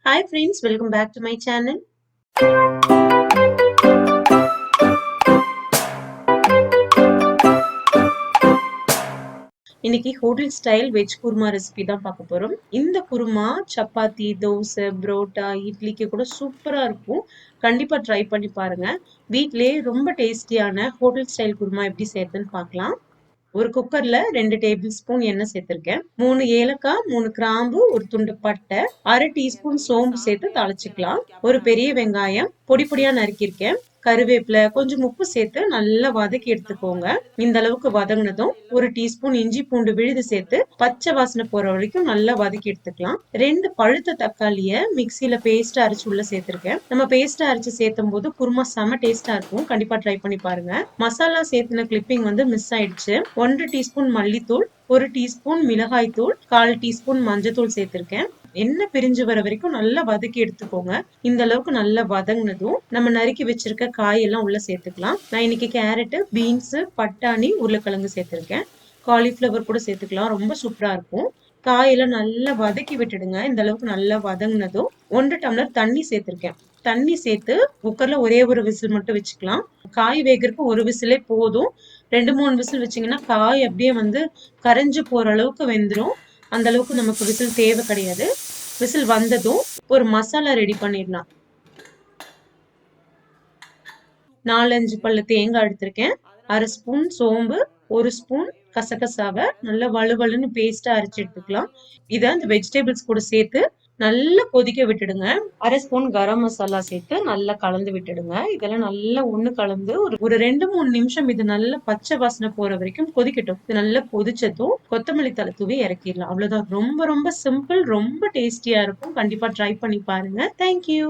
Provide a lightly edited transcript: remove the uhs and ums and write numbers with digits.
Hi friends, welcome back to my channel. இன்னைக்கு hotel style veg kurma recipe தான் பார்க்க போறோம். இந்த குருமா சப்பாத்தி, தோசை, புரோட்டா, இட்லிக்கு கூட சூப்பரா இருக்கும். கண்டிப்பா ட்ரை பண்ணி பாருங்க. வீட்லயே ரொம்ப டேஸ்டியான ஹோட்டல் ஸ்டைல் குருமா எப்படி செய்யறதுன்னு பார்க்கலாம். ஒரு குக்கர்ல 2 டேபிள் ஸ்பூன் எண்ணெய் சேர்த்திருக்கேன். 3 ஏலக்காய், 3 கிராம்பு, ஒரு துண்டு பட்டை, 1/2 டீஸ்பூன் சோம்பு சேர்த்து தாளிச்சுக்கலாம். ஒரு பெரிய வெங்காயம் பொடி பொடியா நறுக்கியிருக்கேன். கருவேப்பிலை, கொஞ்சம் உப்பு சேர்த்து நல்லா வதக்கி எடுத்துக்கோங்க. இந்த அளவுக்கு வதங்கினதும் 1 டீஸ்பூன் இஞ்சி பூண்டு விழுது சேர்த்து பச்சை வாசனை போற வரைக்கும் நல்லா வதக்கி எடுத்துக்கலாம். 2 பழுத்த தக்காளிய மிக்சியில பேஸ்ட் அரைச்சு உள்ள சேர்த்திருக்கேன். நம்ம பேஸ்ட் அரைச்சு சேர்த்தும் போது குருமா செம டேஸ்டா இருக்கும். கண்டிப்பா ட்ரை பண்ணி பாருங்க. மசாலா சேர்த்துன கிளிப்பிங் மிஸ் ஆயிடுச்சு. 1 டீஸ்பூன் மல்லித்தூள், 1 டீஸ்பூன் மிளகாய் தூள், 1/4 டீஸ்பூன் மஞ்சத்தூள் சேர்த்திருக்கேன். எண்ணெய் பிரிஞ்சு வர வரைக்கும் நல்லா வதக்கி எடுத்துக்கோங்க. இந்த அளவுக்கு நல்லா வதங்கினதும் நம்ம நறுக்கி வச்சிருக்க காயெல்லாம் உள்ள சேர்த்துக்கலாம். நான் இன்னைக்கு கேரட், பீன்ஸ், பட்டாணி, உருளைக்கிழங்கு சேர்த்திருக்கேன். காலிஃபிளவர் கூட சேர்த்துக்கலாம். ரொம்ப சூப்பரா இருக்கும். காயெல்லாம் நல்லா வதக்கி விட்டுடுங்க. இந்த அளவுக்கு நல்லா வதங்கினதும் 1 டம்ளர் தண்ணி சேர்த்திருக்கேன். தண்ணி சேர்த்து குக்கர்ல ஒரே ஒரு விசில் மட்டும் வச்சுக்கலாம். காய் வேகறதுக்கு ஒரு விசிலே போதும். 2-3 விசில் வச்சீங்கன்னா காய் அப்படியே கரைஞ்சு போற அளவுக்கு வெந்துடும். அந்த அளவுக்கு நமக்கு விசில் தேவை கிடையாது. விசில் வந்ததும் ஒரு மசாலா ரெடி பண்ணிடலாம். 4-5 பல்லு தேங்காய் எடுத்திருக்கேன். 1/2 ஸ்பூன் சோம்பு, 1 ஸ்பூன் கசகசாவை நல்லா வலுவலுன்னு பேஸ்டா அரைச்சு எடுத்துக்கலாம். இதை அந்த வெஜிடபிள்ஸ் கூட சேர்த்து நல்லா கொதிக்க விட்டுடுங்க. 1/2 ஸ்பூன் கரம் மசாலா சேர்த்து நல்லா கலந்து விட்டுடுங்க. இதெல்லாம் நல்லா ஒண்ணு கலந்து ஒரு 2-3 நிமிஷம் இது நல்லா பச்சை வாசனை போற வரைக்கும் கொதிக்கட்டும். இது நல்லா கொதிச்சதும் கொத்தமல்லி தழை தூவி இறக்கிடலாம். அவ்வளவுதான். ரொம்ப ரொம்ப சிம்பிள், ரொம்ப டேஸ்டியா இருக்கும். கண்டிப்பா ட்ரை பண்ணி பாருங்க. தேங்க்யூ.